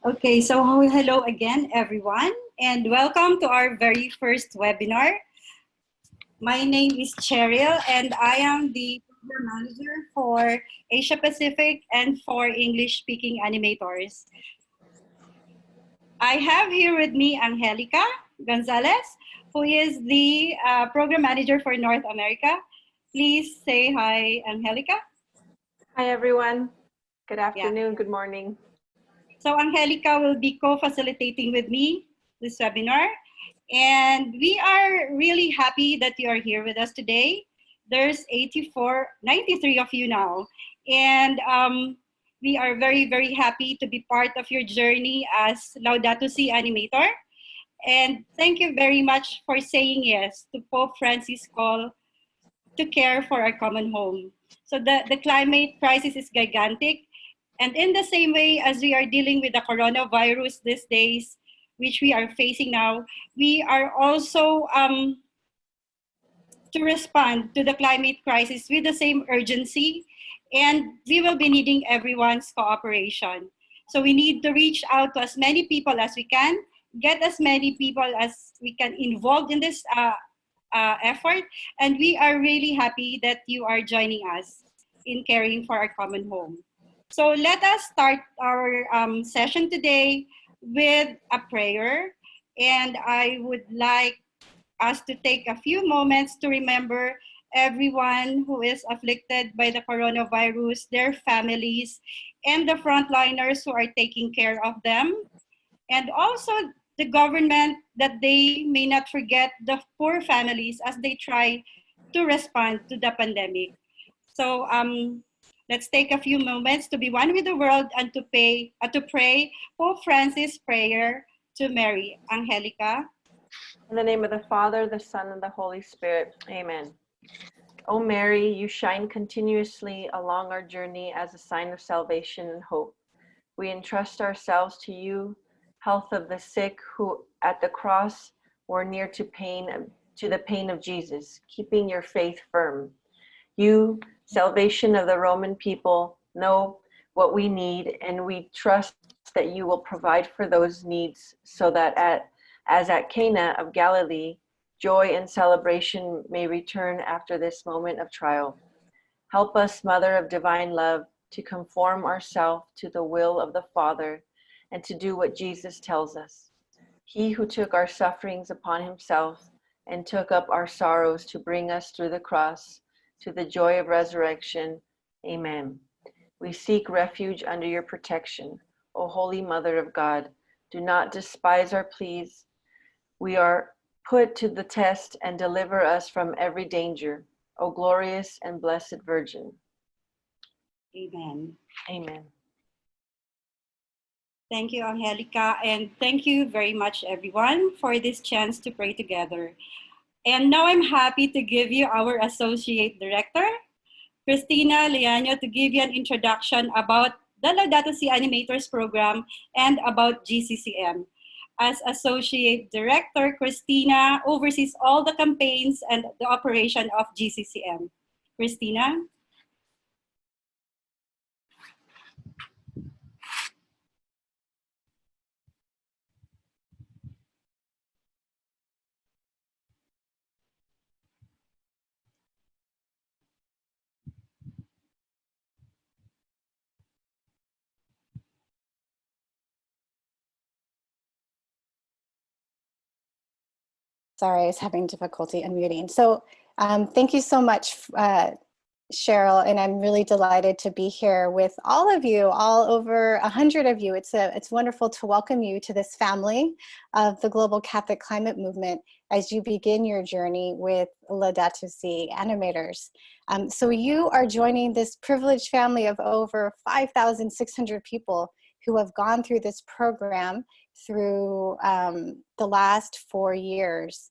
Okay, so hello again, everyone, and welcome to our very first webinar. My name is Cheryl, and I am the program manager for Asia Pacific and for English-speaking animators. I have here with me Angelica Gonzalez, who is the program manager for North America. Please say hi, Angelica. Hi, everyone. Good Yeah. afternoon, good morning. So Angelica will be co-facilitating with me this webinar. And we are really happy that you are here with us today. There's 93 of you now. And we are very, very happy to be part of your journey as Laudato Si Animator. And thank you very much for saying yes to Pope Francis' call to care for our common home. So the climate crisis is gigantic. And in the same way as we are dealing with the coronavirus these days, which we are facing now, we are also to respond to the climate crisis with the same urgency, and we will be needing everyone's cooperation. So we need to reach out to as many people as we can, get as many people as we can involved in this effort, and we are really happy that you are joining us in caring for our common home. So let us start our session today with a prayer, and I would like us to take a few moments to remember everyone who is afflicted by the coronavirus, their families, and the frontliners who are taking care of them, and also the government, that they may not forget the poor families as they try to respond to the pandemic. So let's take a few moments to be one with the world and to pray Pope Francis' prayer to Mary. Angelica. In the name of the Father, the Son, and the Holy Spirit. Amen. O Mary, you shine continuously along our journey as a sign of salvation and hope. We entrust ourselves to you, health of the sick who at the cross were near to the pain of Jesus, keeping your faith firm. You, salvation of the Roman people, know what we need, and we trust that you will provide for those needs, so that as at Cana of Galilee, joy and celebration may return after this moment of trial. Help us, Mother of Divine Love, to conform ourselves to the will of the Father and to do what Jesus tells us. He who took our sufferings upon himself and took up our sorrows to bring us through the cross to the joy of resurrection. Amen. We seek refuge under your protection, O Holy Mother of God. Do not despise our pleas. We are put to the test and deliver us from every danger, O glorious and blessed Virgin. Amen. Amen. Thank you, Angelica, and thank you very much, everyone, for this chance to pray together. And now I'm happy to give you our Associate Director, Cristina Leaño, to give you an introduction about the Laudato Si Animators program and about GCCM. As Associate Director, Cristina oversees all the campaigns and the operation of GCCM. Cristina? Sorry, I was having difficulty unmuting. So thank you so much, Cheryl, and I'm really delighted to be here with all of you, all over 100 of you. It's wonderful to welcome you to this family of the Global Catholic Climate Movement as you begin your journey with Laudato Si Animators. So you are joining this privileged family of over 5,600 people who have gone through this program through the last 4 years.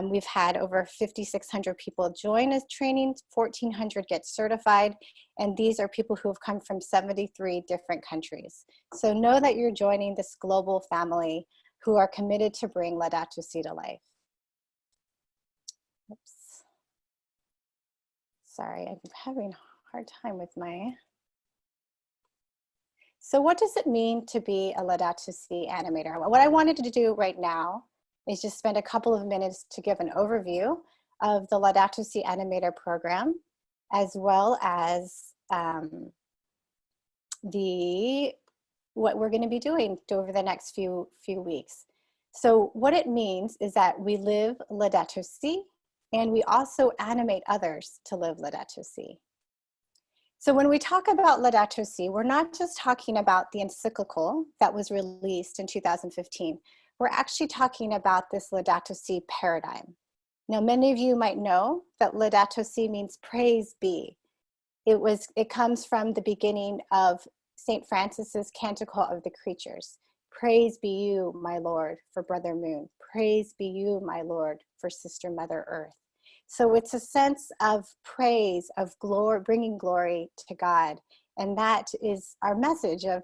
We've had over 5,600 people join as training, 1,400 get certified, and these are people who have come from 73 different countries. So know that you're joining this global family who are committed to bring Laudato Si to life. Oops. Sorry, I'm having a hard time with my... So what does it mean to be a Laudato Si animator? What I wanted to do right now is just spend a couple of minutes to give an overview of the Laudato Si animator program, as well as what we're going to be doing over the next few weeks. So what it means is that we live Laudato Si, and we also animate others to live Laudato Si. So when we talk about Laudato Si, we're not just talking about the encyclical that was released in 2015. We're actually talking about this Laudato Si paradigm. Now, many of you might know that Laudato Si means praise be. It comes from the beginning of St. Francis's Canticle of the Creatures. Praise be you, my Lord, for Brother Moon. Praise be you, my Lord, for Sister Mother Earth. So it's a sense of praise, of glory, bringing glory to God. And that is our message of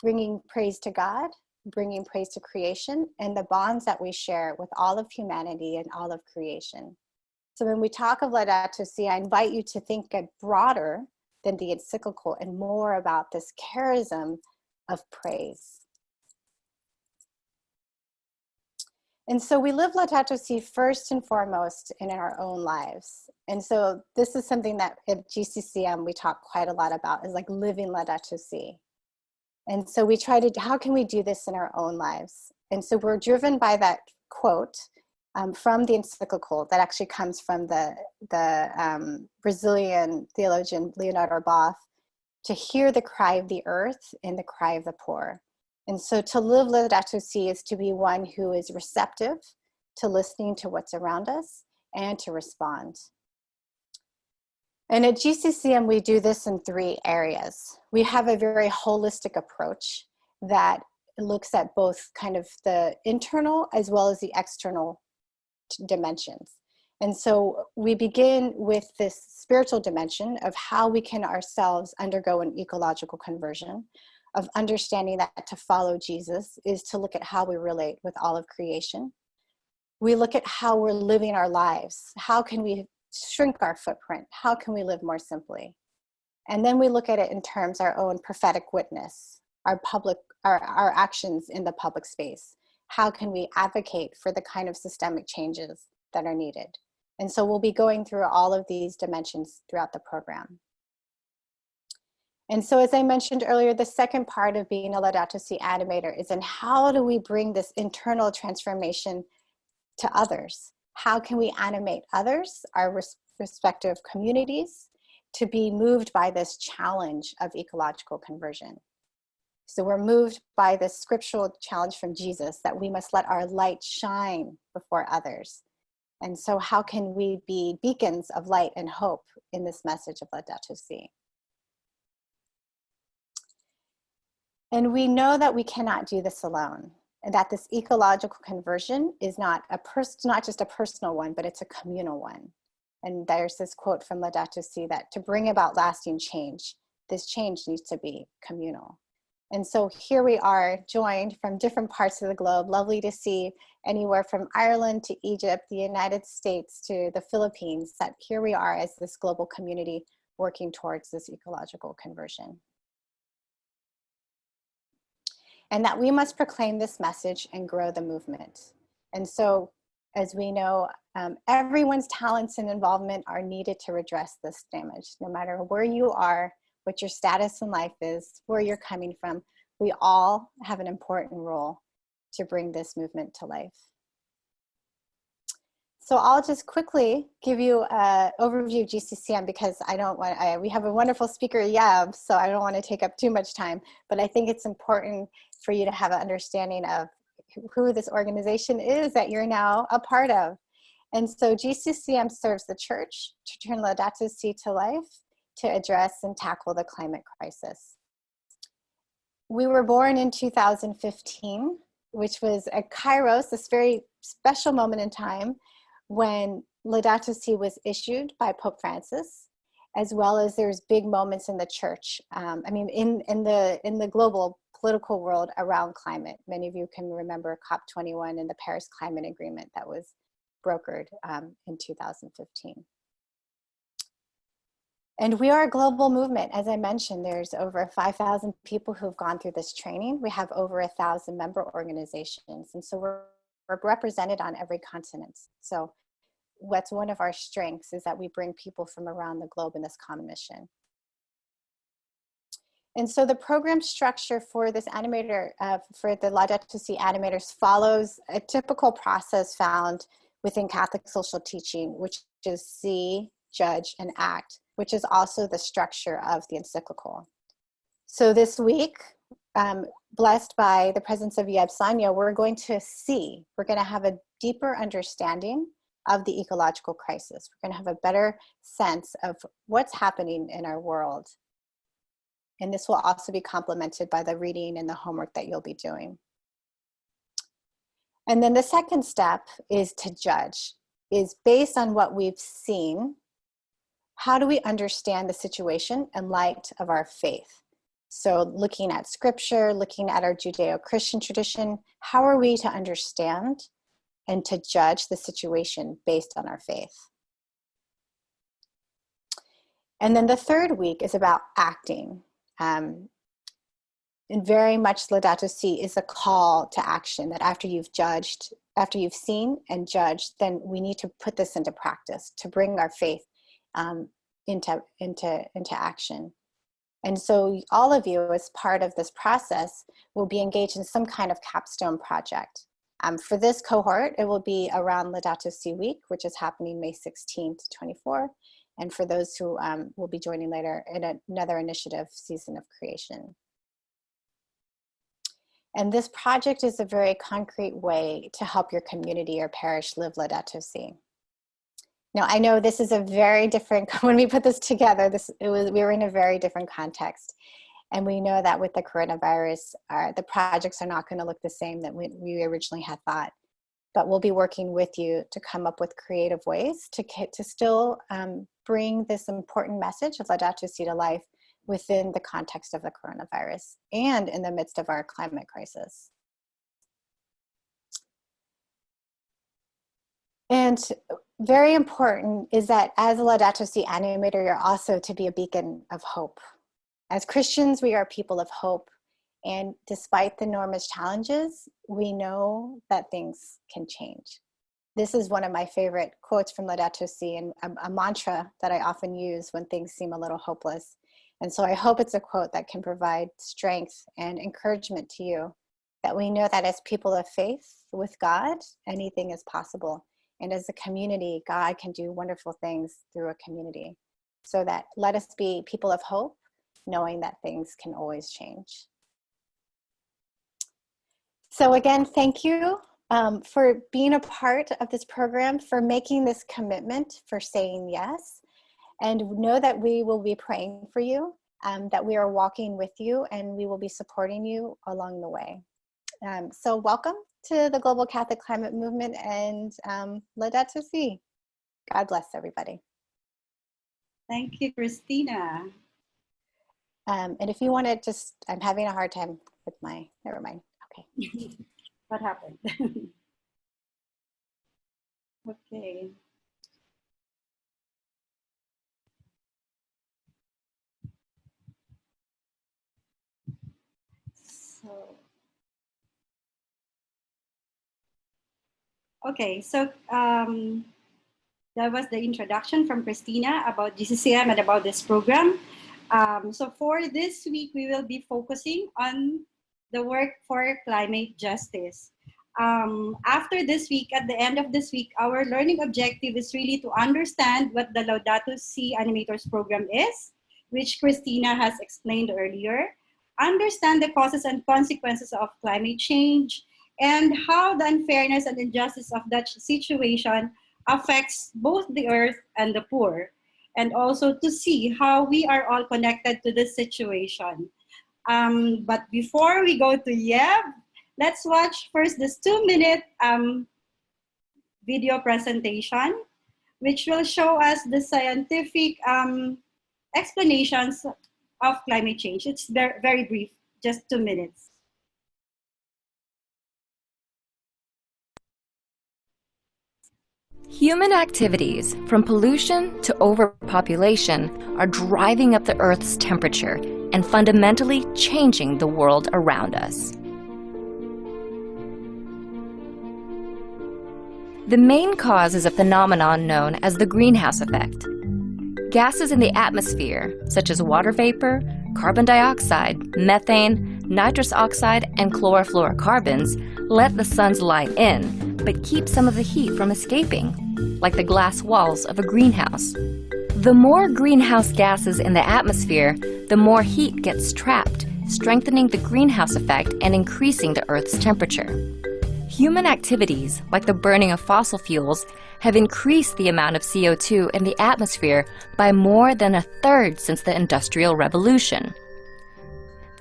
bringing praise to God, bringing praise to creation, and the bonds that we share with all of humanity and all of creation. So when we talk of Laudato Si, I invite you to think broader than the encyclical and more about this charism of praise. And so we live Laudato Si first and foremost in our own lives. And so this is something that at GCCM we talk quite a lot about, is like living Laudato Si. And so we try to, how can we do this in our own lives? And so we're driven by that quote from the encyclical that actually comes from the Brazilian theologian Leonardo Boff, to hear the cry of the earth and the cry of the poor. And so to live Laudato Si is to be one who is receptive to listening to what's around us and to respond. And at GCCM, we do this in 3 areas. We have a very holistic approach that looks at both kind of the internal as well as the external dimensions. And so we begin with this spiritual dimension of how we can ourselves undergo an ecological conversion, of understanding that to follow Jesus is to look at how we relate with all of creation. We look at how we're living our lives. How can we shrink our footprint? How can we live more simply? And then we look at it in terms of our own prophetic witness, our actions in the public space. How can we advocate for the kind of systemic changes that are needed? And so we'll be going through all of these dimensions throughout the program. And so as I mentioned earlier, the second part of being a Laudato Si animator is in how do we bring this internal transformation to others? How can we animate others, our respective communities, to be moved by this challenge of ecological conversion? So we're moved by this scriptural challenge from Jesus that we must let our light shine before others. And so how can we be beacons of light and hope in this message of Laudato Si? And we know that we cannot do this alone, and that this ecological conversion is not just a personal one, but it's a communal one. And there's this quote from Laudato Si that to bring about lasting change, this change needs to be communal. And so here we are, joined from different parts of the globe. Lovely to see anywhere from Ireland to Egypt, the United States to the Philippines, that here we are as this global community working towards this ecological conversion. And that we must proclaim this message and grow the movement. And so, as we know, everyone's talents and involvement are needed to redress this damage. No matter where you are, what your status in life is, where you're coming from, we all have an important role to bring this movement to life. So I'll just quickly give you an overview of GCCM because we have a wonderful speaker, Yab, so I don't want to take up too much time, but I think it's important for you to have an understanding of who this organization is that you're now a part of. And so GCCM serves the church to turn Laudato Si to life, to address and tackle the climate crisis. We were born in 2015, which was a kairos, this very special moment in time when Laudato Si was issued by Pope Francis, as well as there's big moments in the church. I mean, in the global political world around climate. Many of you can remember COP21 and the Paris Climate Agreement that was brokered in 2015. And we are a global movement. As I mentioned, there's over 5,000 people who've gone through this training. We have over 1,000 member organizations. And so we're represented on every continent. So what's one of our strengths is that we bring people from around the globe in this common mission. And so the program structure for this animator, for the Laudato Si animators, follows a typical process found within Catholic social teaching, which is see, judge, and act, which is also the structure of the encyclical. So this week, blessed by the presence of Saño, we're going to see, we're going to have a deeper understanding of the ecological crisis. We're going to have a better sense of what's happening in our world. And this will also be complemented by the reading and the homework that you'll be doing. And then the second step is to judge, is based on what we've seen, how do we understand the situation in light of our faith? So looking at scripture, looking at our Judeo-Christian tradition, how are we to understand and to judge the situation based on our faith? And then the third week is about acting. And very much Laudato Si is a call to action, that after you've judged, after you've seen and judged, then we need to put this into practice to bring our faith into action. And so all of you, as part of this process, will be engaged in some kind of capstone project. For this cohort, it will be around Laudato Si Week, which is happening May 16th to 24. And for those who will be joining later, in another initiative, Season of Creation. And this project is a very concrete way to help your community or parish live Laudato Si. Now, I know this is a very different, when we put this together, we were in a very different context. And we know that with the coronavirus, the projects are not going to look the same that we originally had thought. But we'll be working with you to come up with creative ways to still bring this important message of Laudato Si to life within the context of the coronavirus and in the midst of our climate crisis. And very important is that as a Laudato Si animator, you're also to be a beacon of hope. As Christians, we are people of hope. And despite the enormous challenges, we know that things can change. This is one of my favorite quotes from Laudato Si, and a mantra that I often use when things seem a little hopeless. And so I hope it's a quote that can provide strength and encouragement to you, that we know that as people of faith with God, anything is possible. And as a community, God can do wonderful things through a community. So that let us be people of hope, knowing that things can always change. So again, thank you for being a part of this program, for making this commitment, for saying yes. And know that we will be praying for you, that we are walking with you, and we will be supporting you along the way. So welcome to the Global Catholic Climate Movement, and Laudato Si. God bless everybody. Thank you, Christina. And if you want to just, I'm having a hard time with my, never mind. Okay. What happened? Okay. So, okay, so that was the introduction from Christina about GCCM and about this program. So for this week, we will be focusing on the work for climate justice. After this week, at the end of this week, our learning objective is really to understand what the Laudato Si Animators program is, which Christina has explained earlier, understand the causes and consequences of climate change, and how the unfairness and injustice of that situation affects both the earth and the poor, and also to see how we are all connected to this situation. But before we go to Yeb, let's watch first this 2-minute video presentation, which will show us the scientific explanations of climate change. It's very brief, just 2 minutes. Human activities, from pollution to overpopulation, are driving up the Earth's temperature and fundamentally changing the world around us. The main cause is a phenomenon known as the greenhouse effect. Gases in the atmosphere, such as water vapor, carbon dioxide, methane, nitrous oxide, and chlorofluorocarbons, let the sun's light in, but keep some of the heat from escaping, like the glass walls of a greenhouse. The more greenhouse gases in the atmosphere, the more heat gets trapped, strengthening the greenhouse effect and increasing the Earth's temperature. Human activities, like the burning of fossil fuels, have increased the amount of CO2 in the atmosphere by more than 1/3 since the Industrial Revolution.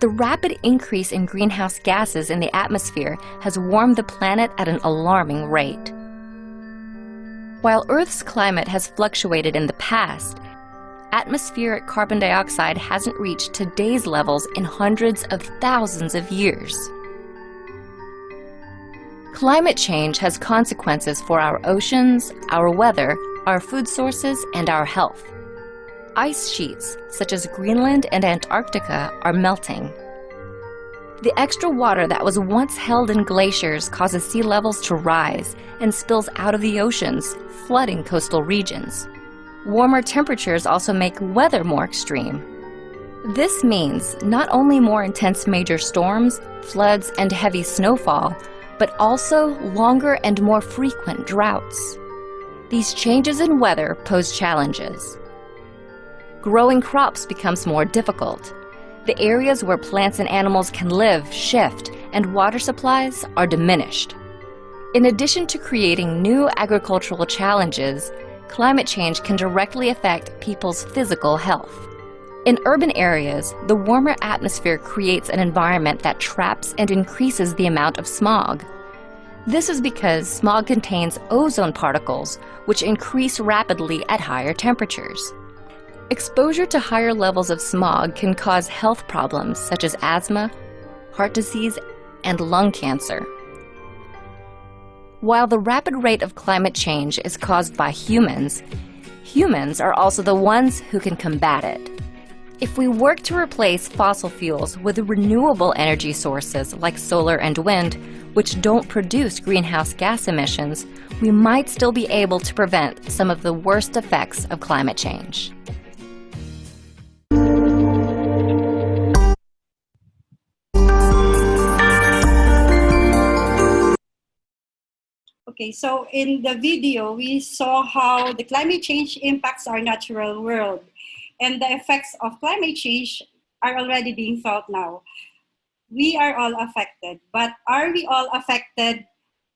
The rapid increase in greenhouse gases in the atmosphere has warmed the planet at an alarming rate. While Earth's climate has fluctuated in the past, atmospheric carbon dioxide hasn't reached today's levels in hundreds of thousands of years. Climate change has consequences for our oceans, our weather, our food sources, and our health. Ice sheets, such as Greenland and Antarctica, are melting. The extra water that was once held in glaciers causes sea levels to rise and spills out of the oceans, flooding coastal regions. Warmer temperatures also make weather more extreme. This means not only more intense major storms, floods, and heavy snowfall, but also longer and more frequent droughts. These changes in weather pose challenges. Growing crops becomes more difficult. The areas where plants and animals can live shift, and water supplies are diminished. In addition to creating new agricultural challenges, climate change can directly affect people's physical health. In urban areas, the warmer atmosphere creates an environment that traps and increases the amount of smog. This is because smog contains ozone particles, which increase rapidly at higher temperatures. Exposure to higher levels of smog can cause health problems such as asthma, heart disease, and lung cancer. While the rapid rate of climate change is caused by humans, humans are also the ones who can combat it. If we work to replace fossil fuels with renewable energy sources like solar and wind, which don't produce greenhouse gas emissions, we might still be able to prevent some of the worst effects of climate change. Okay, so in the video, we saw how the climate change impacts our natural world, and the effects of climate change are already being felt now. We are all affected, but are we all affected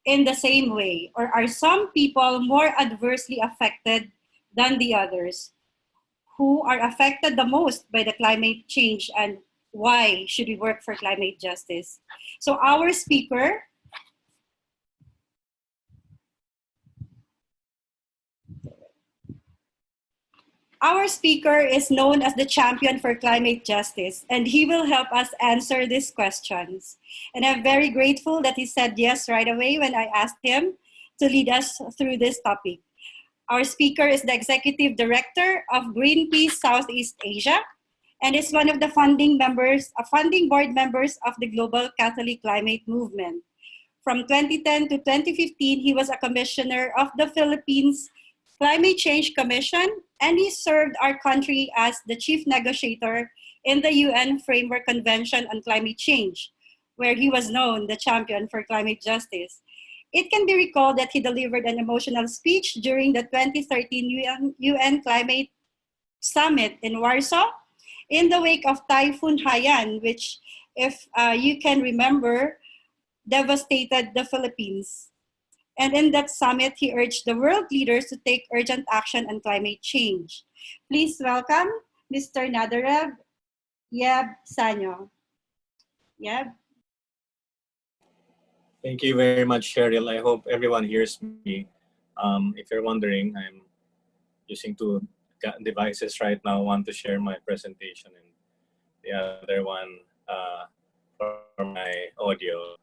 in the same way? Or are some people more adversely affected than the others? Who are affected the most by the climate change, and why should we work for climate justice? So our speaker is known as the champion for climate justice, and he will help us answer these questions. And I'm very grateful that he said yes right away when I asked him to lead us through this topic. Our speaker is the executive director of Greenpeace Southeast Asia, and is one of the founding board members of the Global Catholic Climate Movement. From 2010 to 2015, he was a commissioner of the Philippines Climate Change Commission, and he served our country as the chief negotiator in the UN Framework Convention on Climate Change, where he was known the champion for climate justice. It can be recalled that he delivered an emotional speech during the 2013 UN Climate Summit in Warsaw in the wake of Typhoon Haiyan, which, if you can remember, devastated the Philippines. And in that summit, he urged the world leaders to take urgent action on climate change. Please welcome Mr. Nadarev Saño. Yeb. Thank you very much, Cheryl. I hope everyone hears me. If you're wondering, I'm using two devices right now, one to share my presentation and the other one for my audio.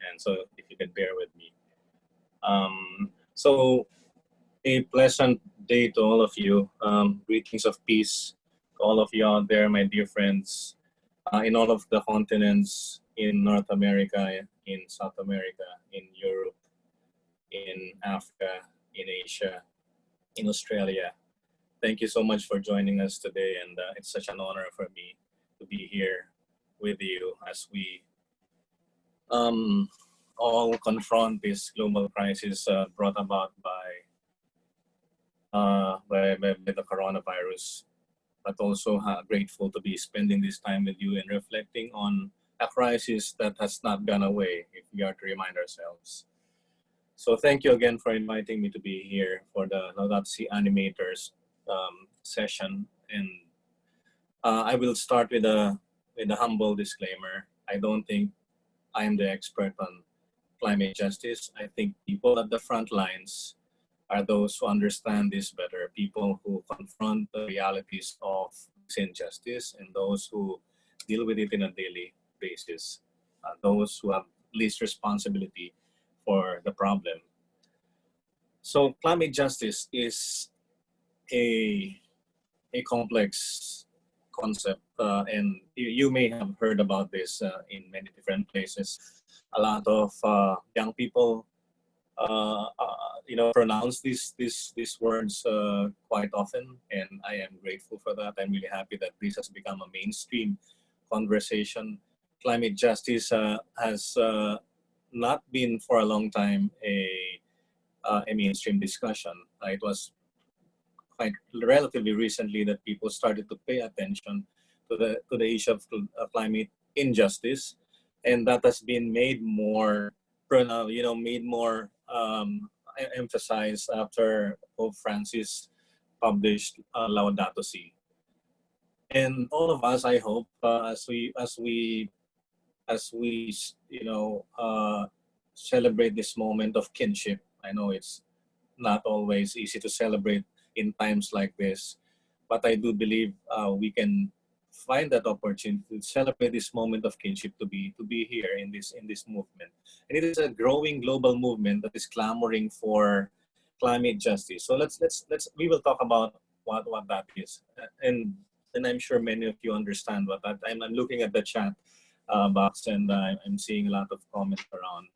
And so if you can bear with me. So A pleasant day to all of you. Greetings of peace to all of you out there, my dear friends, in all of the continents, in North America, in South America, in Europe, in Africa, in Asia, in Australia. Thank you so much for joining us today, and it's such an honor for me to be here with you as we all confront this global crisis brought about by the coronavirus, but also grateful to be spending this time with you and reflecting on a crisis that has not gone away, if we are to remind ourselves. So thank you again for inviting me to be here for the Laudato Animators session. And I will start with a humble disclaimer. I don't think I am the expert on climate justice. I think people at the front lines are those who understand this better, people who confront the realities of this injustice and those who deal with it on a daily basis, those who have least responsibility for the problem. So climate justice is a complex concept, and you may have heard about this in many different places. A lot of young people pronounce these words quite often, and I am grateful for that. I'm really happy that this has become a mainstream conversation. Climate justice has not been for a long time a mainstream discussion. It was quite relatively recently that people started to pay attention to the issue of climate injustice, and that has been made more emphasized after Pope Francis published Laudato Si. And all of us, I hope, as we celebrate this moment of kinship. I know it's not always easy to celebrate in times like this, but I do believe we can find that opportunity to celebrate this moment of kinship, to be here in this movement. And it is a growing global movement that is clamoring for climate justice. So we will talk about what that is, and I'm sure many of you understand what that. I'm looking at the chat box, and I'm seeing a lot of comments around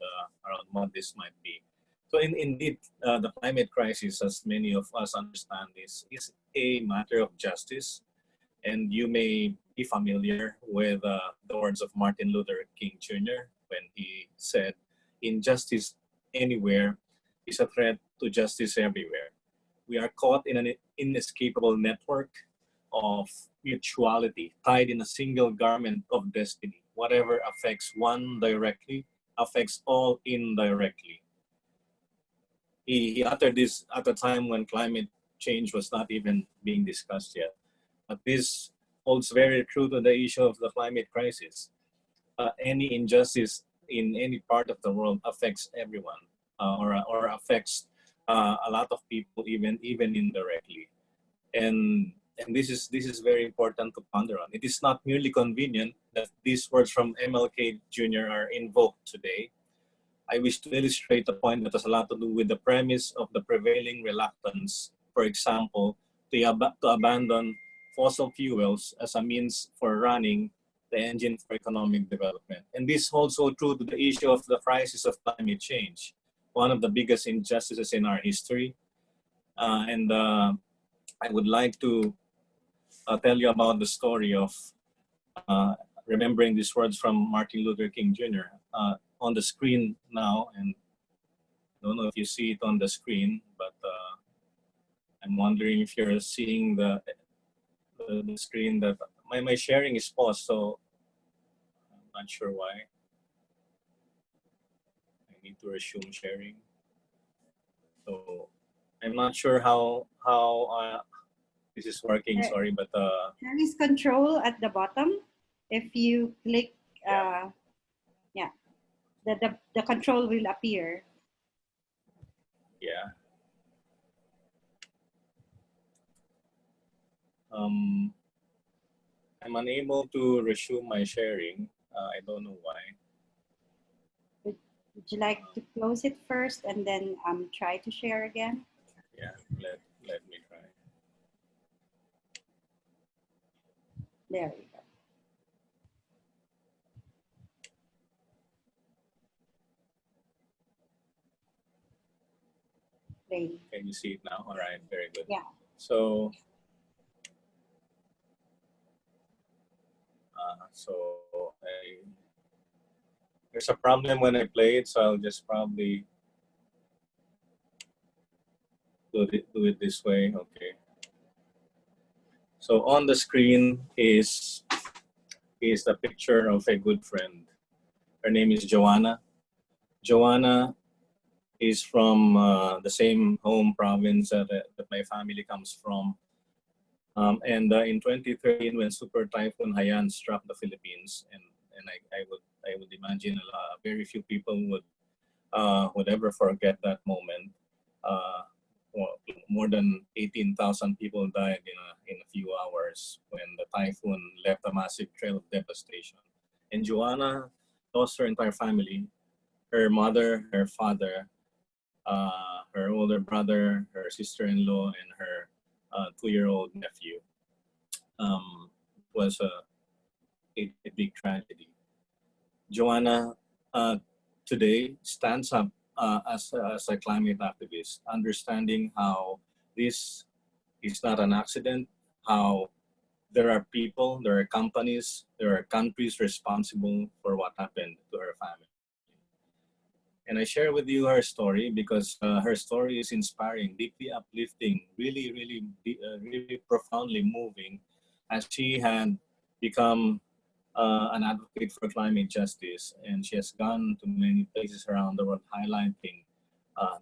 what this might be. So indeed, the climate crisis, as many of us understand, is a matter of justice. And you may be familiar with the words of Martin Luther King Jr. when he said, "Injustice anywhere is a threat to justice everywhere. We are caught in an inescapable network of mutuality, tied in a single garment of destiny. Whatever affects one directly affects all indirectly." He uttered this at a time when climate change was not even being discussed yet. But this holds very true to the issue of the climate crisis. Any injustice in any part of the world affects everyone, or affects a lot of people, even indirectly. And this is very important to ponder on. It is not merely convenient that these words from MLK Jr. are invoked today. I wish to illustrate a point that has a lot to do with the premise of the prevailing reluctance, for example, to abandon fossil fuels as a means for running the engine for economic development. And this holds so true to the issue of the crisis of climate change, one of the biggest injustices in our history. And I would like to tell you about the story of remembering these words from Martin Luther King Jr. On the screen now, and I don't know if you see it on the screen, but I'm wondering if you're seeing the screen. That my sharing is paused, so I'm not sure why. I need to resume sharing. So I'm not sure how this is working. Sorry, but there is control at the bottom. If you click, the control will appear. Yeah. I'm unable to resume my sharing. I don't know why. Would you like to close it first and then try to share again? Yeah, let me try. There we go. Ready. Can you see it now? All right, very good. Yeah. So, there's a problem when I play it, so I'll just probably do it this way. Okay. So on the screen is the picture of a good friend. Her name is Joanna. Joanna is from the same home province that my family comes from. And in 2013, when Super Typhoon Haiyan struck the Philippines, and I would imagine very few people would ever forget that moment. More than 18,000 people died in a few hours when the typhoon left a massive trail of devastation. And Joanna lost her entire family, her mother, her father, her older brother, her sister-in-law, and her 2-year-old nephew. Was a big tragedy. Joanna today stands up as a climate activist, understanding how this is not an accident, how there are people, there are companies, there are countries responsible for what happened to her family. And I share with you her story because her story is inspiring, deeply uplifting, really profoundly moving, as she had become an advocate for climate justice, and she has gone to many places around the world highlighting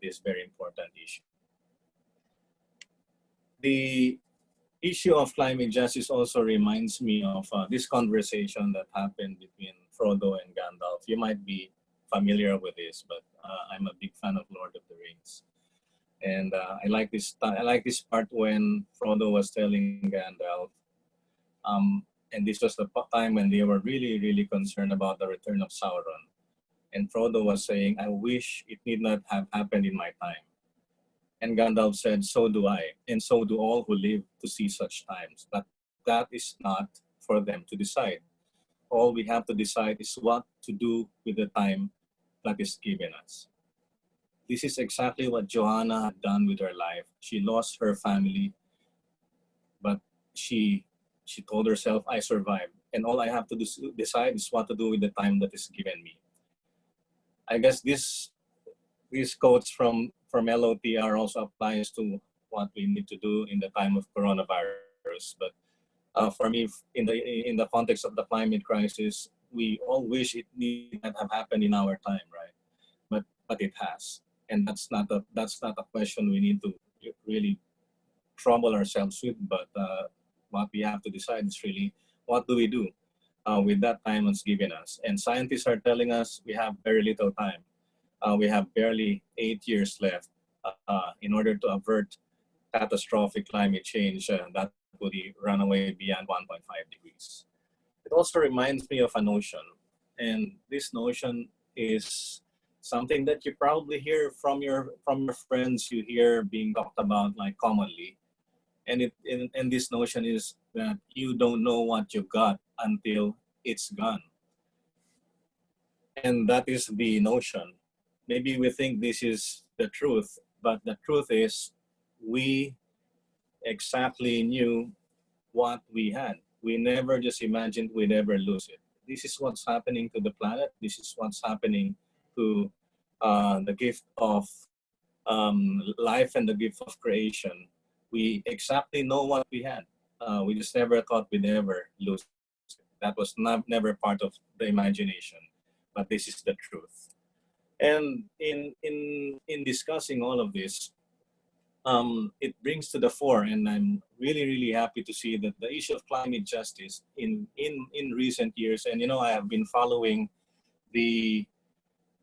this very important issue. The issue of climate justice also reminds me of this conversation that happened between Frodo and Gandalf. You might be familiar with this, but I'm a big fan of Lord of the Rings. And I like this part when Frodo was telling Gandalf, and this was the time when they were really concerned about the return of Sauron. And Frodo was saying, I wish it need not have happened in my time. And Gandalf said, so do I, and so do all who live to see such times. But that is not for them to decide. All we have to decide is what to do with the time that is given us. This is exactly what Joanna had done with her life. She lost her family, but she told herself, I survived. And all I have to decide is what to do with the time that is given me. I guess these quotes from LOTR also applies to what we need to do in the time of coronavirus. But for me, in the context of the climate crisis, we all wish it need not have happened in our time, right? But it has, and that's not a question we need to really trouble ourselves with. But what we have to decide is really what do we do with that time that's given us. And scientists are telling us we have very little time. We have barely 8 years left in order to avert catastrophic climate change that would run away beyond 1.5 degrees. It also reminds me of a notion, and this notion is something that you probably hear from your friends. You hear being talked about like commonly, and this notion is that you don't know what you got until it's gone, and that is the notion. Maybe we think this is the truth, but the truth is we exactly knew what we had. We never just imagined we'd ever lose it. This is what's happening to the planet. This is what's happening to the gift of life and the gift of creation. We exactly know what we had. We just never thought we'd ever lose it. That was never part of the imagination, but this is the truth. And in discussing all of this, it brings to the fore, and I'm really happy to see that the issue of climate justice in recent years, and I have been following the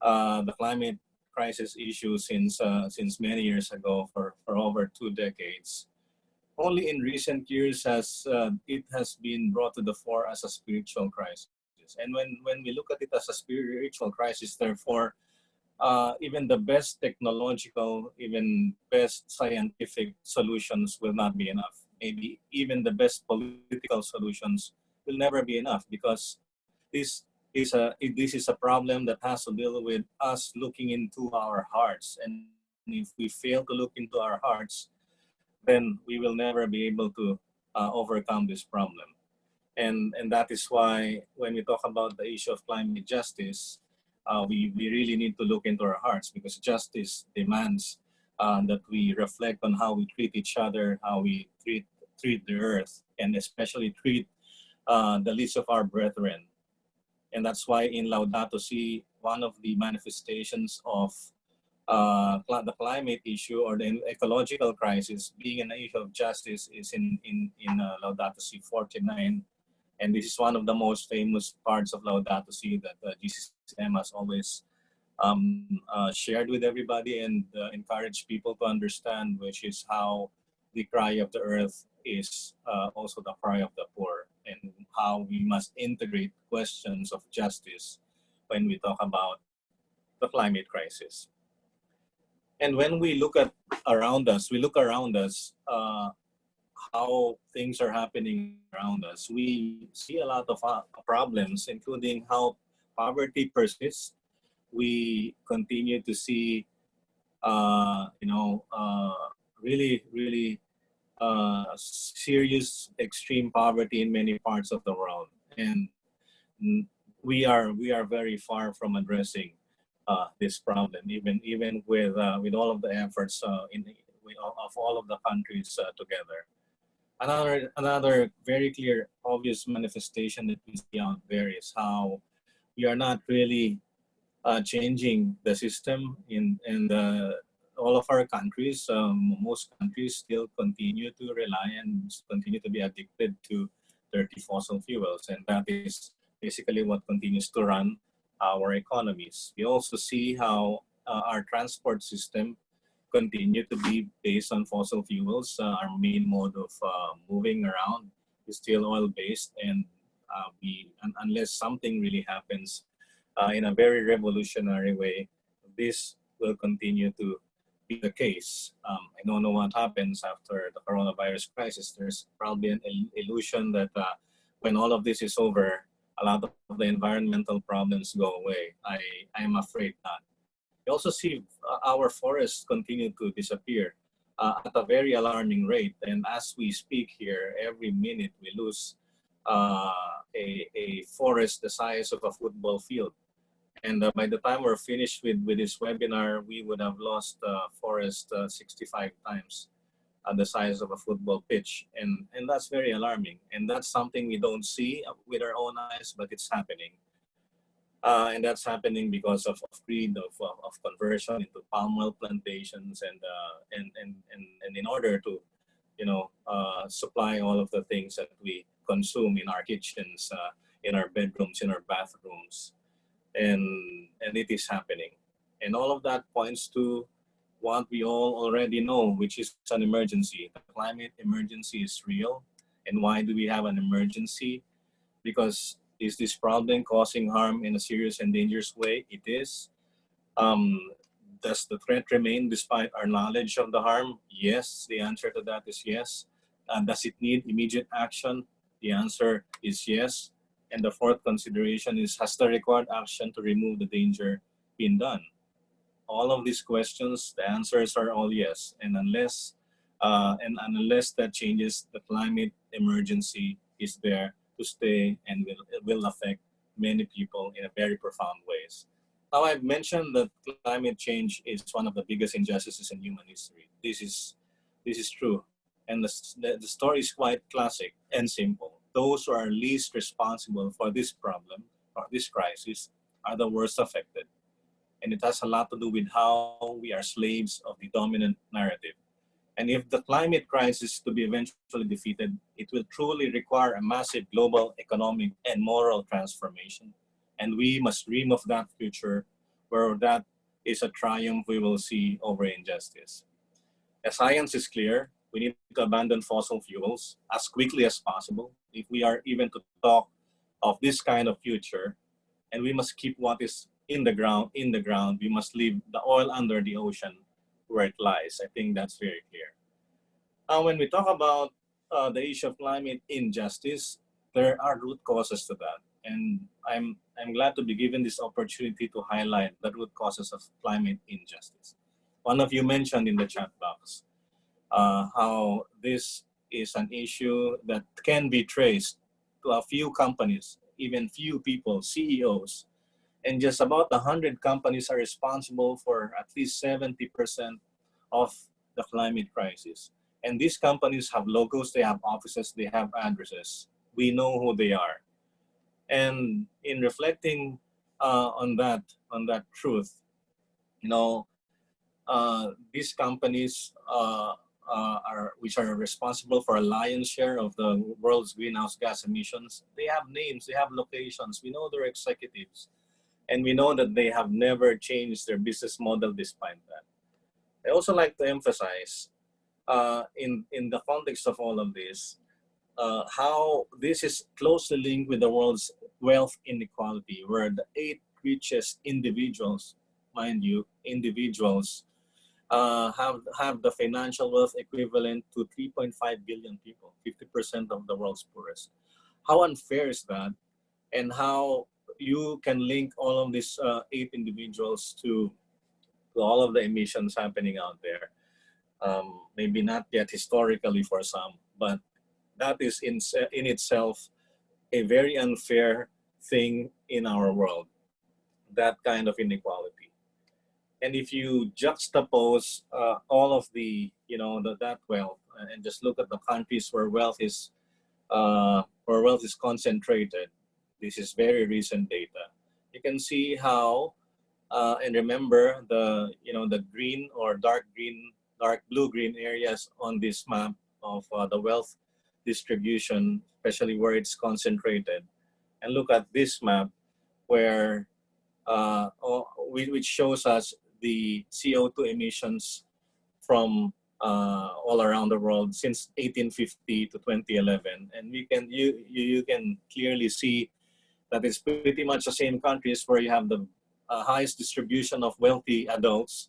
climate crisis issue since many years ago for over 2 decades. Only in recent years it has been brought to the fore as a spiritual crisis. And when we look at it as a spiritual crisis, therefore, even the best technological, even best scientific solutions will not be enough. Maybe even the best political solutions will never be enough, because this is a problem that has to deal with us looking into our hearts. And if we fail to look into our hearts, then we will never be able to overcome this problem. And that is why when we talk about the issue of climate justice, we really need to look into our hearts, because justice demands that we reflect on how we treat each other, how we treat the earth, and especially treat the least of our brethren. And that's why in Laudato Si, one of the manifestations of the climate issue or the ecological crisis being an issue of justice is in Laudato Si 49. And this is one of the most famous parts of Laudato Si that GCCM has always shared with everybody and encouraged people to understand, which is how the cry of the earth is also the cry of the poor, and how we must integrate questions of justice when we talk about the climate crisis. And when we look around us, how things are happening around us. We see a lot of problems, including how poverty persists. We continue to see, really serious, extreme poverty in many parts of the world, and we are very far from addressing this problem, even with all of the efforts of all of the countries together. Another very clear, obvious manifestation that we see out there is how we are not really changing the system in all of our countries. Most countries still continue to rely and continue to be addicted to dirty fossil fuels, and that is basically what continues to run our economies. We also see how our transport system continue to be based on fossil fuels. Our main mode of moving around is still oil-based, and unless something really happens in a very revolutionary way, this will continue to be the case. I don't know what happens after the coronavirus crisis. There's probably an illusion that when all of this is over, a lot of the environmental problems go away. I am afraid not. We also see our forests continue to disappear at a very alarming rate. And as we speak here, every minute we lose a forest the size of a football field. And by the time we're finished with this webinar, we would have lost forest 65 times the size of a football pitch. And that's very alarming. And that's something we don't see with our own eyes, but it's happening. And that's happening because of greed, of conversion into palm oil plantations, and in order to, supply all of the things that we consume in our kitchens, in our bedrooms, in our bathrooms, and it is happening. And all of that points to what we all already know, which is an emergency. The climate emergency is real. And why do we have an emergency? Because is this problem causing harm in a serious and dangerous way? It is. Does the threat remain despite our knowledge of the harm? Yes, the answer to that is yes. Does it need immediate action? The answer is yes. And the fourth consideration is, has the required action to remove the danger been done? All of these questions, the answers are all yes. And unless that changes, the climate emergency is there to stay, and will affect many people in a very profound ways. Now, I've mentioned that climate change is one of the biggest injustices in human history. This is true. And the story is quite classic and simple. Those who are least responsible for this problem or this crisis are the worst affected. And it has a lot to do with how we are slaves of the dominant narrative. And if the climate crisis is to be eventually defeated, it will truly require a massive global economic and moral transformation. And we must dream of that future where that is a triumph we will see over injustice. As science is clear, we need to abandon fossil fuels as quickly as possible if we are even to talk of this kind of future. And we must keep what is in the ground. We must leave the oil under the ocean where it lies. I think that's very clear. When we talk about the issue of climate injustice, there are root causes to that. And I'm glad to be given this opportunity to highlight the root causes of climate injustice. One of you mentioned in the chat box how this is an issue that can be traced to a few companies, even few people, CEOs, and just about 100 companies are responsible for at least 70% of the climate crisis. And these companies have logos, they have offices, they have addresses. We know who they are. And in reflecting on that truth, you know, these companies which are responsible for a lion's share of the world's greenhouse gas emissions, they have names, they have locations. We know their executives, and we know that they have never changed their business model despite that. I also like to emphasize in the context of all of this, how this is closely linked with the world's wealth inequality, where the 8 richest individuals, mind you, individuals, have the financial wealth equivalent to 3.5 billion people, 50% of the world's poorest. How unfair is that? And how you can link all of these 8 individuals to all of the emissions happening out there. Maybe not yet historically for some, but that is in itself a very unfair thing in our world, that kind of inequality. And if you juxtapose all of the, that wealth, and just look at the countries where wealth is concentrated, this is very recent data. You can see how, and remember the green or dark blue-green areas on this map of the wealth distribution, especially where it's concentrated. And look at this map where which shows us the CO2 emissions from all around the world since 1850 to 2011, and you can clearly see that it's pretty much the same countries where you have the highest distribution of wealthy adults,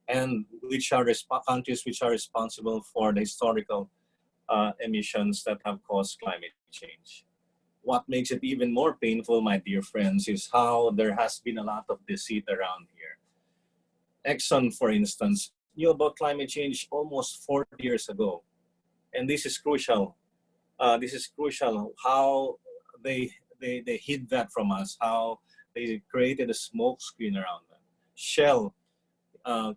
and which are countries which are responsible for the historical emissions that have caused climate change. What makes it even more painful, my dear friends, is how there has been a lot of deceit around here. Exxon, for instance, knew about climate change almost 40 years ago. And this is crucial. This is crucial, how they hid that from us, how they created a smoke screen around that. Shell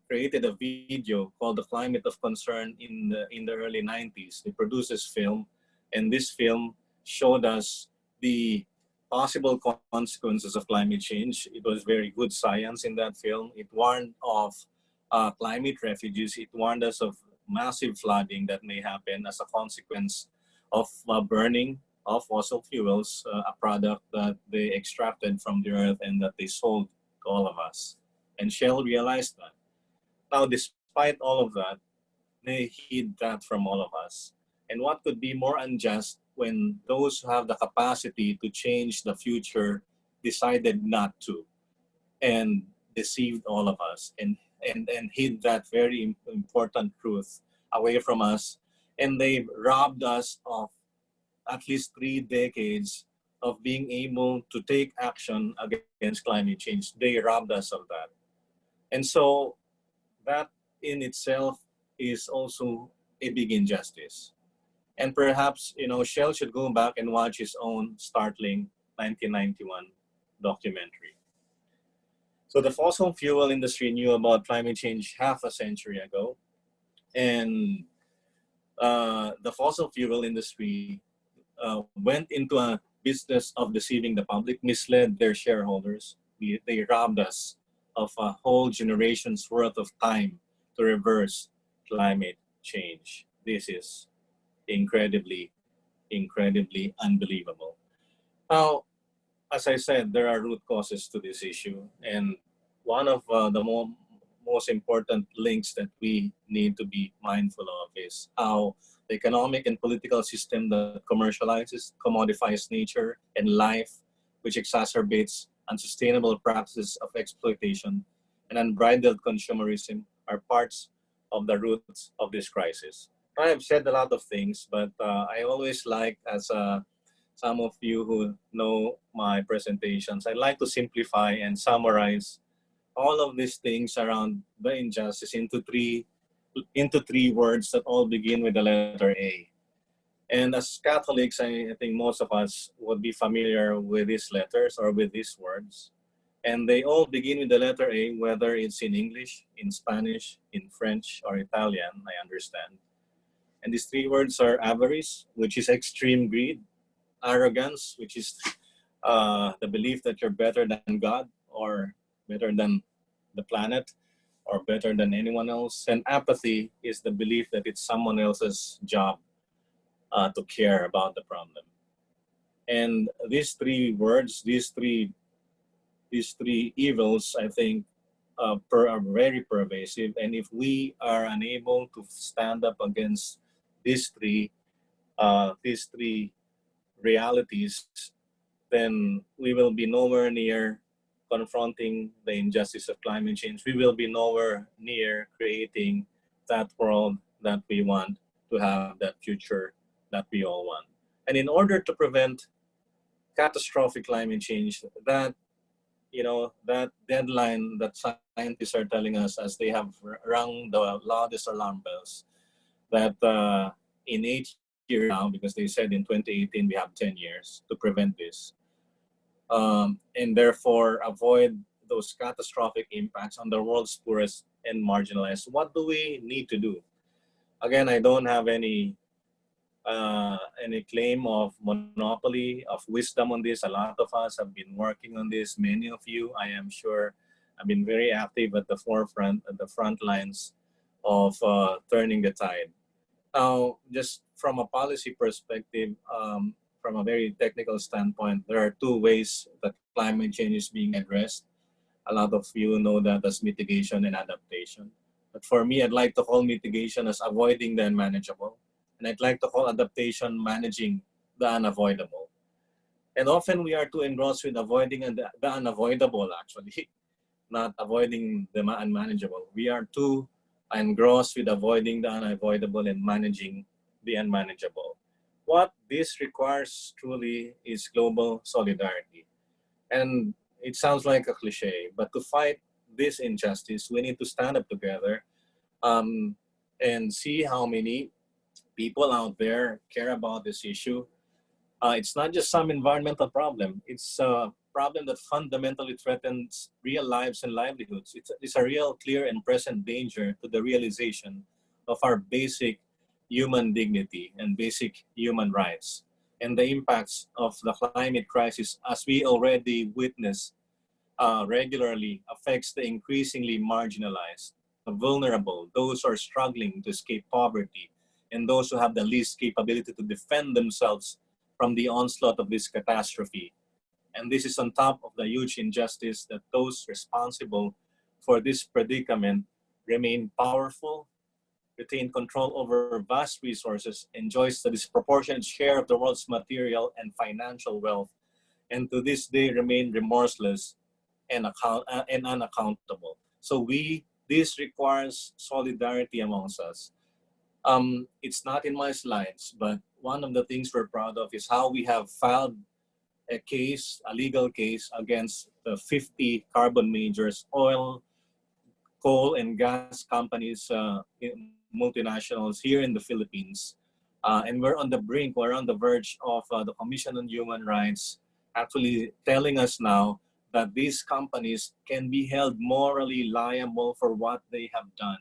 created a video called The Climate of Concern in the early 90s. They produced this film, and this film showed us the possible consequences of climate change. It was very good science in that film. It warned of climate refugees. It warned us of massive flooding that may happen as a consequence of burning of fossil fuels, a product that they extracted from the earth and that they sold to all of us. And Shell realized that. Now, despite all of that, they hid that from all of us. And what could be more unjust when those who have the capacity to change the future decided not to, and deceived all of us, and hid that very important truth away from us. And they robbed us of at least 3 decades of being able to take action against climate change. They robbed us of that. And so that in itself is also a big injustice. And perhaps, Shell should go back and watch his own startling 1991 documentary. So the fossil fuel industry knew about climate change half a century ago. And the fossil fuel industry went into a business of deceiving the public, misled their shareholders. They robbed us of a whole generation's worth of time to reverse climate change. This is incredibly, incredibly unbelievable. Now, as I said, there are root causes to this issue. And one of the most important links that we need to be mindful of is how the economic and political system that commercializes, commodifies nature and life, which exacerbates unsustainable practices of exploitation, and unbridled consumerism are parts of the roots of this crisis. I've said a lot of things, but I always like, as some of you who know my presentations, I like to simplify and summarize all of these things around the injustice into three words that all begin with the letter A. And as Catholics, I think most of us would be familiar with these letters or with these words. And they all begin with the letter A, whether it's in English, in Spanish, in French, or Italian, I understand. And these three words are avarice, which is extreme greed; arrogance, which is the belief that you're better than God or better than the planet or better than anyone else; and apathy is the belief that it's someone else's job to care about the problem. And these three words, these three evils, I think, are very pervasive. And if we are unable to stand up against these three realities, then we will be nowhere near confronting the injustice of climate change. We will be nowhere near creating that world that we want to have, that future that we all want. And in order to prevent catastrophic climate change, that deadline that scientists are telling us, as they have rung the loudest alarm bells, that in 8 years now, because they said in 2018 we have 10 years to prevent this, and therefore avoid those catastrophic impacts on the world's poorest and marginalized. What do we need to do? Again, I don't have any claim of monopoly of wisdom on this. A lot of us have been working on this. Many of you, I am sure, have been very active at the forefront, at the front lines of turning the tide. Now, just from a policy perspective, from a very technical standpoint, there are two ways that climate change is being addressed. A lot of you know that as mitigation and adaptation. But for me, I'd like to call mitigation as avoiding the unmanageable. And I'd like to call adaptation managing the unavoidable. And often we are too engrossed with avoiding the unavoidable, actually, not avoiding the unmanageable. We are too engrossed with avoiding the unavoidable and managing the unmanageable. What this requires truly is global solidarity. And it sounds like a cliche, but to fight this injustice, we need to stand up together and see how many people out there care about this issue. It's not just some environmental problem. It's a problem that fundamentally threatens real lives and livelihoods. It's a real, clear, and present danger to the realization of our basic human dignity and basic human rights. And the impacts of the climate crisis, as we already witness regularly, affects the increasingly marginalized, the vulnerable, those who are struggling to escape poverty, and those who have the least capability to defend themselves from the onslaught of this catastrophe. And this is on top of the huge injustice that those responsible for this predicament remain powerful, retain control over vast resources, enjoys the disproportionate share of the world's material and financial wealth, and to this day remain remorseless and unaccountable. So this requires solidarity amongst us. It's not in my slides, but one of the things we're proud of is how we have filed a legal case against the 50 carbon majors, oil, coal, and gas companies, multinationals here in the Philippines. And we're on the verge of the Commission on Human Rights actually telling us now that these companies can be held morally liable for what they have done,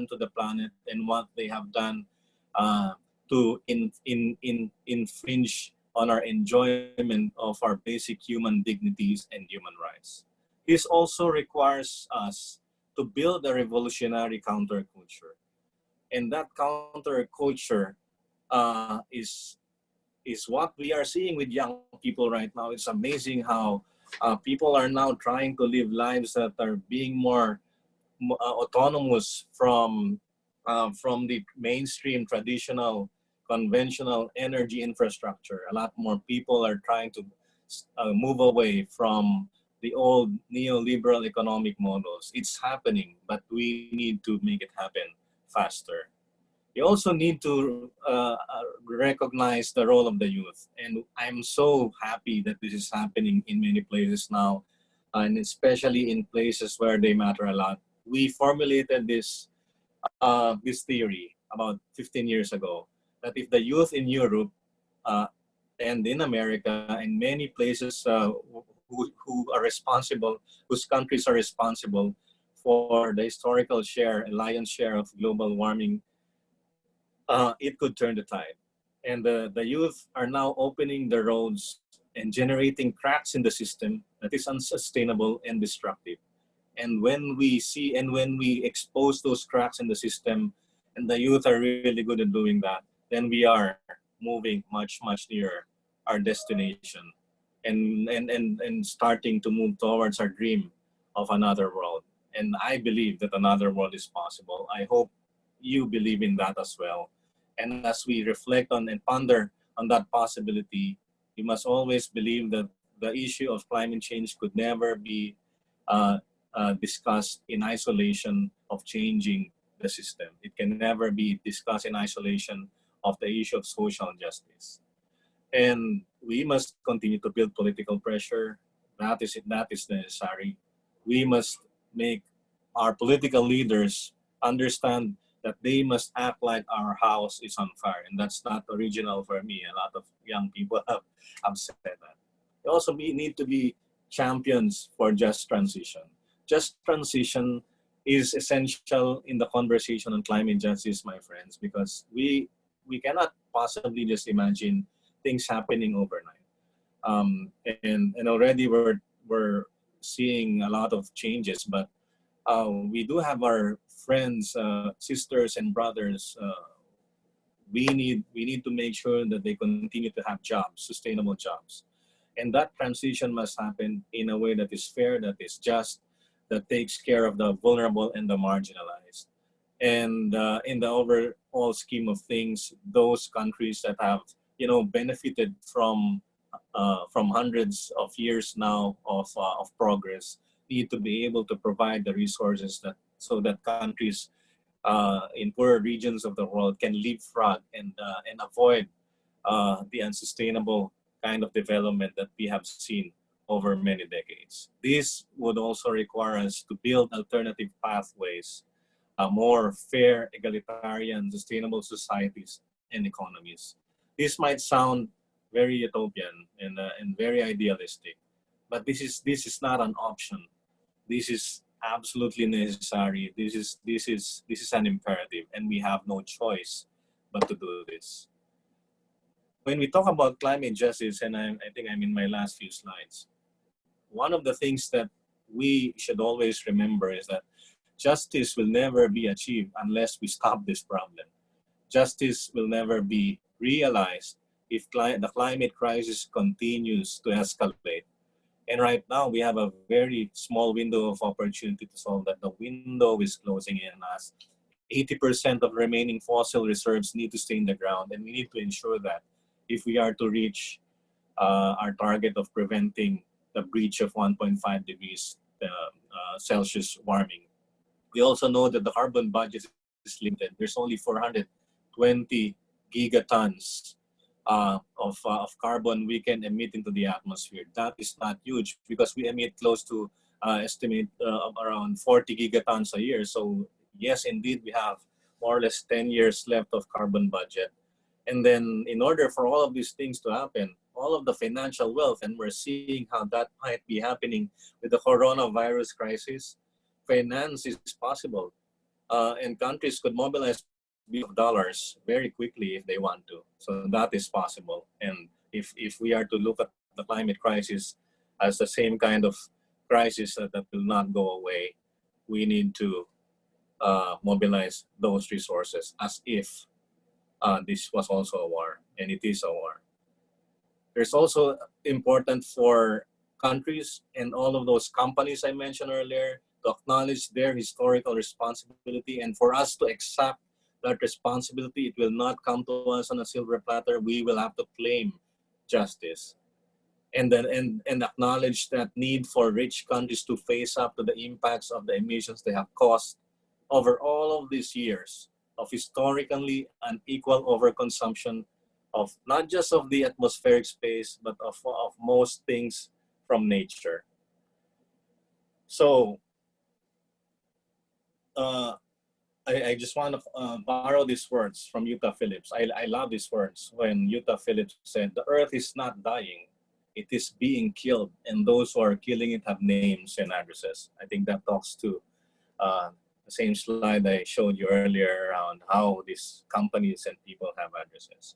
to the planet, and what they have done to infringe on our enjoyment of our basic human dignities and human rights. This also requires us to build a revolutionary counterculture. And that counterculture is what we are seeing with young people right now. It's amazing how people are now trying to live lives that are being more autonomous from the mainstream traditional conventional energy infrastructure. A lot more people are trying to move away from the old neoliberal economic models. It's happening, but we need to make it happen faster. We also need to recognize the role of the youth. And I'm so happy that this is happening in many places now, and especially in places where they matter a lot. We formulated this theory about 15 years ago, that if the youth in Europe and in America and many places who are responsible, whose countries are responsible for the historical share, lion's share of global warming, it could turn the tide. And the youth are now opening the roads and generating cracks in the system that is unsustainable and destructive. And when we see and when we expose those cracks in the system, and the youth are really good at doing that, then we are moving much, much nearer our destination and starting to move towards our dream of another world. And I believe that another world is possible. I hope you believe in that as well. And as we reflect on and ponder on that possibility, we must always believe that the issue of climate change could never be discussed in isolation of changing the system. It can never be discussed in isolation of the issue of social justice. And we must continue to build political pressure. That is necessary. We must make our political leaders understand that they must act like our house is on fire. And that's not original for me. A lot of young people have said that. We also need to be champions for just transition. Just transition is essential in the conversation on climate justice, my friends, because we cannot possibly just imagine things happening overnight. And already we're seeing a lot of changes, but we do have our friends, sisters and brothers. We need to make sure that they continue to have jobs, sustainable jobs. And that transition must happen in a way that is fair, that is just, that takes care of the vulnerable and the marginalized. And in the overall scheme of things, those countries that have, benefited from hundreds of years now of progress need to be able to provide the resources so that countries in poorer regions of the world can leapfrog and avoid the unsustainable kind of development that we have seen over many decades. This would also require us to build alternative pathways, more fair, egalitarian, sustainable societies and economies. This might sound very utopian and very idealistic, but this is not an option. This is absolutely necessary. This is an imperative, and we have no choice but to do this. When we talk about climate justice, and I think I'm in my last few slides, one of the things that we should always remember is that justice will never be achieved unless we stop this problem. Justice will never be realized if the climate crisis continues to escalate. And right now, we have a very small window of opportunity to solve that. The window is closing in as 80% of remaining fossil reserves need to stay in the ground, and we need to ensure that if we are to reach our target of preventing the breach of 1.5 degrees Celsius warming. We also know that the carbon budget is limited. There's only 420 gigatons of carbon we can emit into the atmosphere. That is not huge because we emit close to estimate around 40 gigatons a year. So yes, indeed, we have more or less 10 years left of carbon budget. And then in order for all of these things to happen, all of the financial wealth, and we're seeing how that might be happening with the coronavirus crisis, finance is possible. And countries could mobilize billions of dollars very quickly if they want to. So that is possible. And if we are to look at the climate crisis as the same kind of crisis that will not go away, we need to mobilize those resources as if this was also a war, and it is a war. There's also important for countries and all of those companies I mentioned earlier to acknowledge their historical responsibility, and for us to accept that responsibility. It will not come to us on a silver platter. We will have to claim justice. and acknowledge that need for rich countries to face up to the impacts of the emissions they have caused over all of these years of historically unequal overconsumption of not just of the atmospheric space, but of most things from nature. So I just want to borrow these words from Utah Phillips. I love these words when Utah Phillips said, "The earth is not dying, it is being killed, and those who are killing it have names and addresses." I think that talks to the same slide I showed you earlier around how these companies and people have addresses.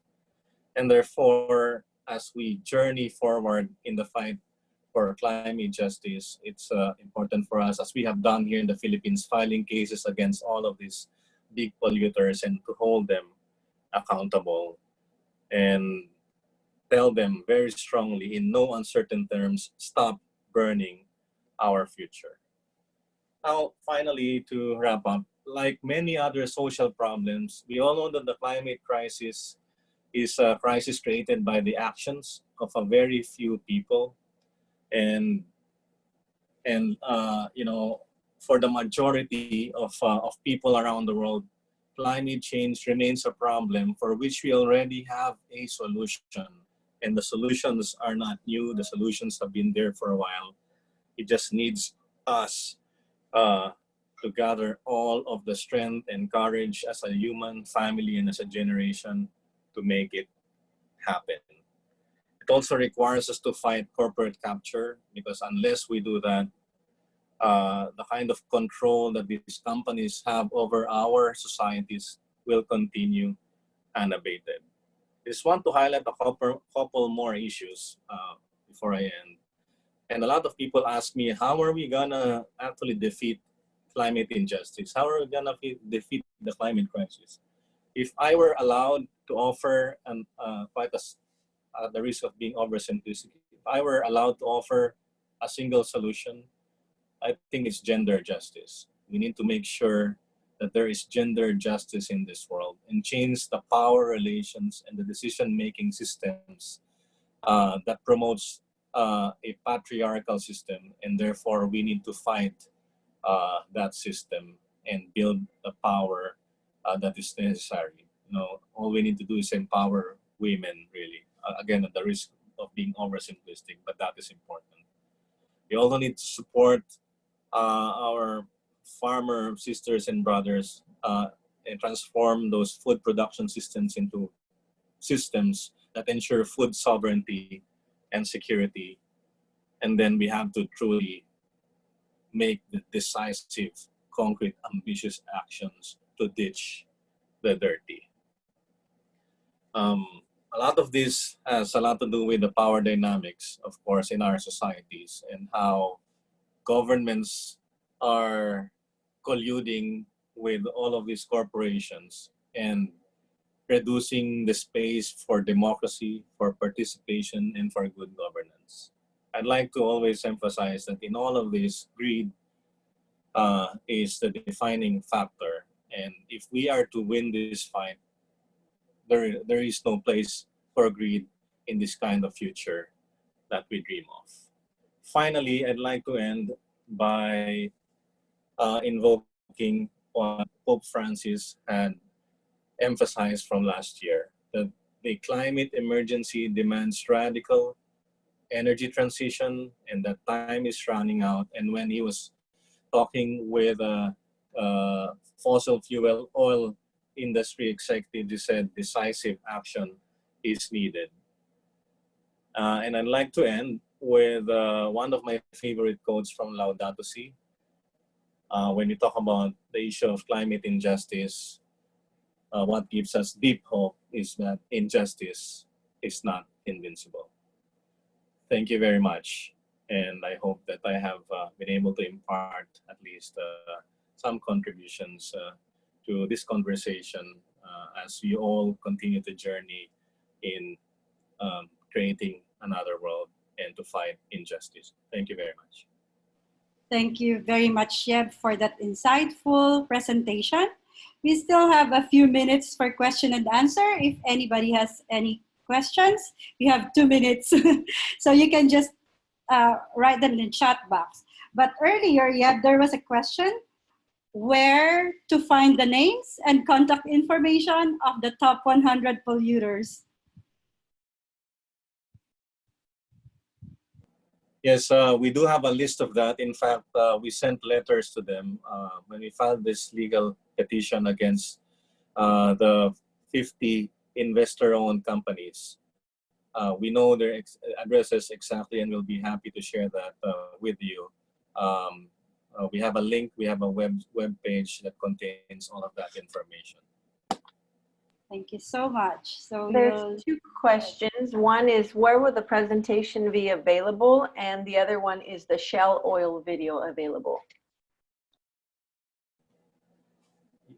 And therefore, as we journey forward in the fight for climate justice, it's important for us, as we have done here in the Philippines, filing cases against all of these big polluters and to hold them accountable and tell them very strongly in no uncertain terms, stop burning our future. Now, finally, to wrap up, like many other social problems, we all know that the climate crisis is a crisis created by the actions of a very few people. And you know, for the majority of people around the world, climate change remains a problem for which we already have a solution. And the solutions are not new. The solutions have been there for a while. It just needs us to gather all of the strength and courage as a human family and as a generation to make it happen. It also requires us to fight corporate capture, because unless we do that, the kind of control that these companies have over our societies will continue unabated. I just want to highlight a couple more issues before I end. And a lot of people ask me, how are we gonna actually defeat climate injustice? How are we gonna defeat the climate crisis? If I were allowed to offer, and quite at the risk of being oversimplistic, if I were allowed to offer a single solution, I think it's gender justice. We need to make sure that there is gender justice in this world and change the power relations and the decision-making systems that promotes a patriarchal system, and therefore we need to fight that system and build the power that is necessary. You know, all we need to do is empower women, really. Again, at the risk of being oversimplistic, but that is important. We also need to support our farmer sisters and brothers and transform those food production systems into systems that ensure food sovereignty and security. And then we have to truly make the decisive, concrete, ambitious actions to ditch the dirty. A lot of this has a lot to do with the power dynamics, of course, in our societies, and how governments are colluding with all of these corporations and reducing the space for democracy, for participation, and for good governance. I'd like to always emphasize that in all of this, greed is the defining factor. And if we are to win this fight, there is no place for greed in this kind of future that we dream of. Finally, I'd like to end by invoking what Pope Francis had emphasized from last year, that the climate emergency demands radical energy transition and that time is running out. And when he was talking with fossil fuel oil industry executive, he said decisive action is needed. And I'd like to end with one of my favorite quotes from Laudato Si. When we talk about the issue of climate injustice, what gives us deep hope is that injustice is not invincible. Thank you very much. And I hope that I have been able to impart at least some contributions to this conversation as we all continue to journey in creating another world and to fight injustice. Thank you very much. Thank you very much, Yeb, for that insightful presentation. We still have a few minutes for question and answer. If anybody has any questions, you have 2 minutes. So you can just write them in the chat box. But earlier, yeah, there was a question where to find the names and contact information of the top 100 polluters. Yes, we do have a list of that. In fact, we sent letters to them when we filed this legal petition against the 50 investor-owned companies. We know their addresses exactly, and we'll be happy to share that with you. We have a link, we have a web page that contains all of that information. Thank you so much. So There's two questions. One is, where will the presentation be available? And the other one is, the Shell oil video available?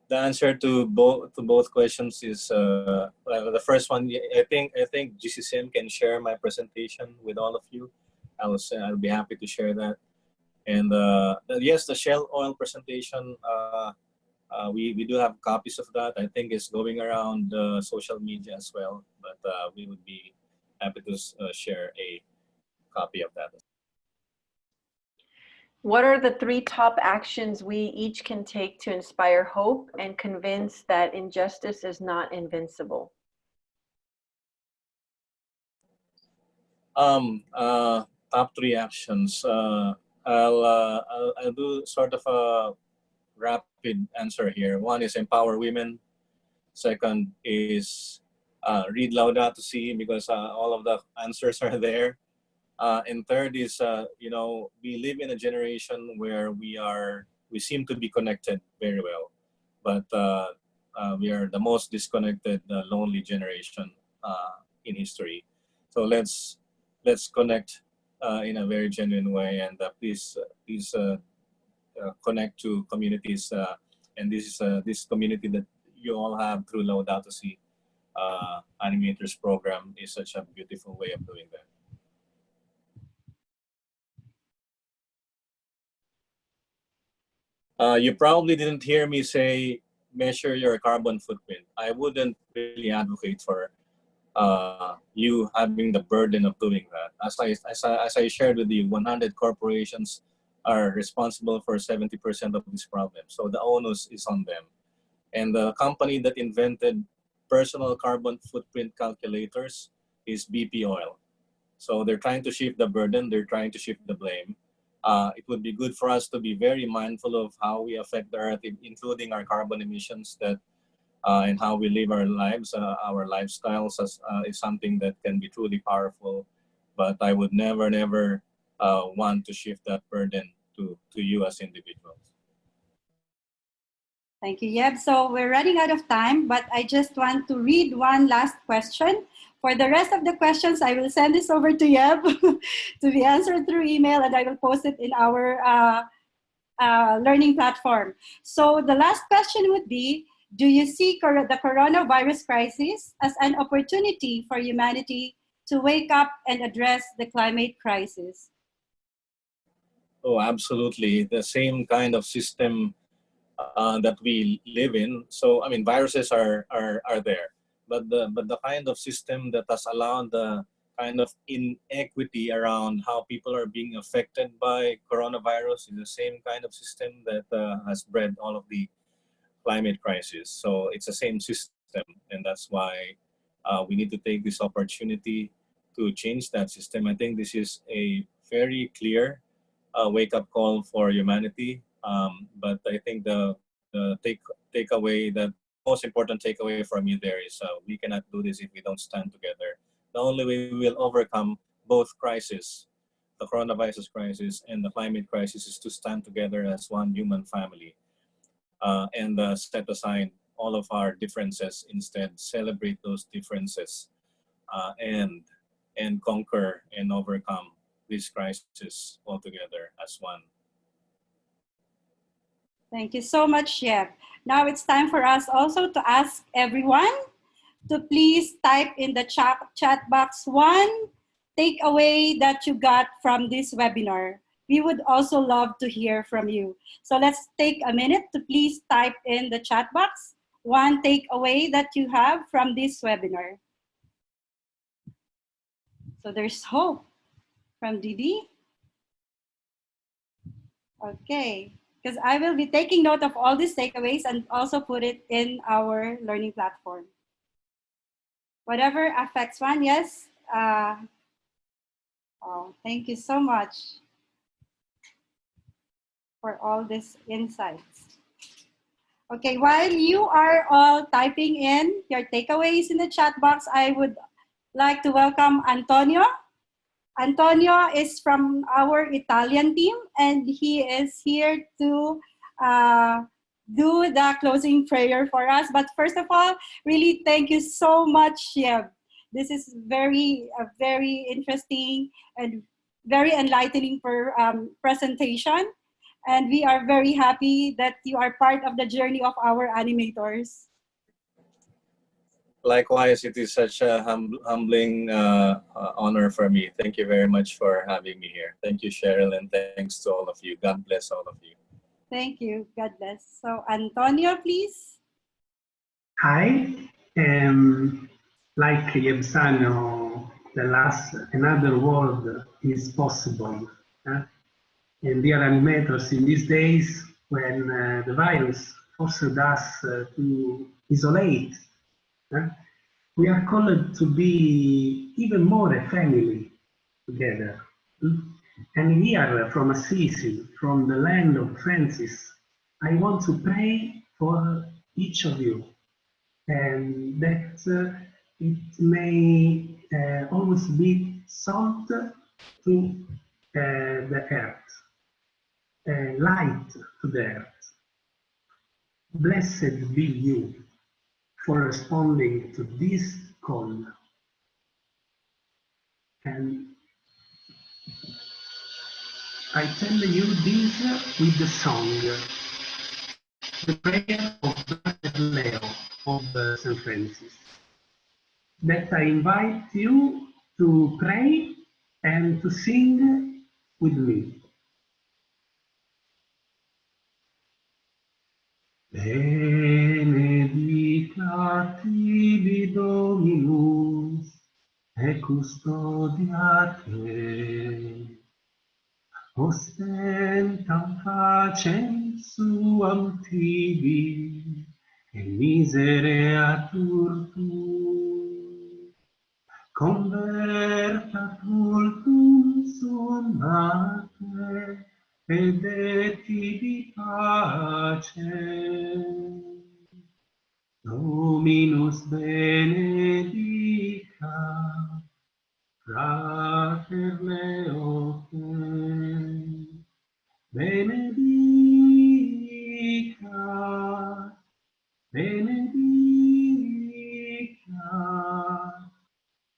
The answer to both questions is the first one. I think GCCM can share my presentation with all of you. I'll be happy to share that. And yes, the Shell oil presentation. We do have copies of that. I think it's going around social media as well. But we would be happy to share a copy of that. What are the 3 top actions we each can take to inspire hope and convince that injustice is not invincible? Top 3 actions. I'll do sort of a rapid answer here. One is empower women. Second is read Laudato Si, because all of the answers are there. And third is, you know, we live in a generation where we seem to be connected very well, but we are the most disconnected, lonely generation in history. So let's connect in a very genuine way, and please connect to communities. And this is this community that you all have through Laudato Si Animators program is such a beautiful way of doing that. You probably didn't hear me say measure your carbon footprint. I wouldn't really advocate for you having the burden of doing that. As I shared with you, 100 corporations are responsible for 70% of this problem. So the onus is on them. And the company that invented personal carbon footprint calculators is BP Oil. So they're trying to shift the burden, they're trying to shift the blame. It would be good for us to be very mindful of how we affect the earth, including our carbon emissions, that and how we live our lives, our lifestyles is something that can be truly powerful. But I would never want to shift that burden to you as individuals. Thank you, Yeb. So we're running out of time, but I just want to read one last question. For the rest of the questions, I will send this over to Yeb to be answered through email, and I will post it in our learning platform. So the last question would be, do you see the coronavirus crisis as an opportunity for humanity to wake up and address the climate crisis? Oh, absolutely. The same kind of system that we live in. So, I mean, viruses are there, but the kind of system that has allowed the kind of inequity around how people are being affected by coronavirus is the same kind of system that has bred all of the climate crisis. So it's the same system, and that's why we need to take this opportunity to change that system. I think this is a very clear wake-up call for humanity. But I think the takeaway, the most important takeaway from you there is we cannot do this if we don't stand together. The only way we will overcome both crises, the coronavirus crisis and the climate crisis, is to stand together as one human family and set aside all of our differences, instead celebrate those differences and conquer and overcome this crisis altogether as one. Thank you so much, Yeb. Now it's time for us also to ask everyone to please type in the chat box one takeaway that you got from this webinar. We would also love to hear from you. So let's take a minute to please type in the chat box one takeaway that you have from this webinar. So there's hope from Didi. Okay, because I will be taking note of all these takeaways and also put it in our learning platform. Whatever affects one, yes. Oh, thank you so much for all these insights. Okay, while you are all typing in your takeaways in the chat box, I would like to welcome Antonio. Antonio is from our Italian team, and he is here to do the closing prayer for us. But first of all, really thank you so much, Yeb. This is very interesting and very enlightening presentation. And we are very happy that you are part of the journey of our animators. Likewise, it is such a humbling honor for me. Thank you very much for having me here. Thank you, Cheryl, and thanks to all of you. God bless all of you. Thank you. God bless. So, Antonio, please. Hi. Like Saño, the last, another world is possible. And dear animators, in these days when the virus forced us to isolate, we are called to be even more a family together. And here from Assisi, from the land of Francis, I want to pray for each of you, and that it may always be salt to the earth, light to the earth. Blessed be you for responding to this call. And I tell you this with the song, the prayer of Blessed Leo of St. Francis, that I invite you to pray and to sing with me. Benedicat tibi Dominus, et custodiat te, ostentam facem suam tibi, et misereatur tu, convertat multum suam mate, et de tibi pacem. Dominus benedicat, frater Leo te, benedicat, benedicat,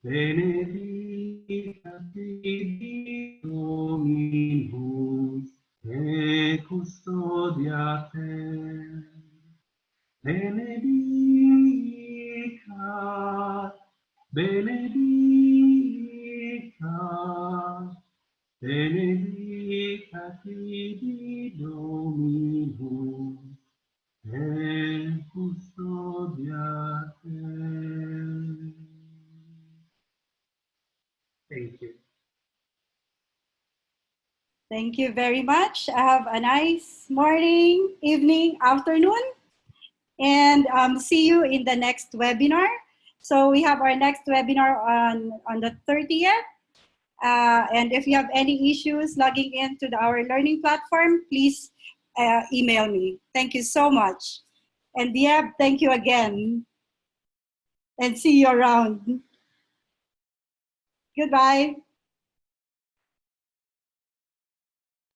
benedicat tibi Dominus, et custodiat te. Benedicat, benedicat, benedicat tibi Dominus, et custodiat te. Thank you. Thank you very much. Have a nice morning, evening, afternoon, and see you in the next webinar. So we have our next webinar on the 30th. And if you have any issues logging into our learning platform, please email me. Thank you so much. And Diab, thank you again. And see you around. Goodbye.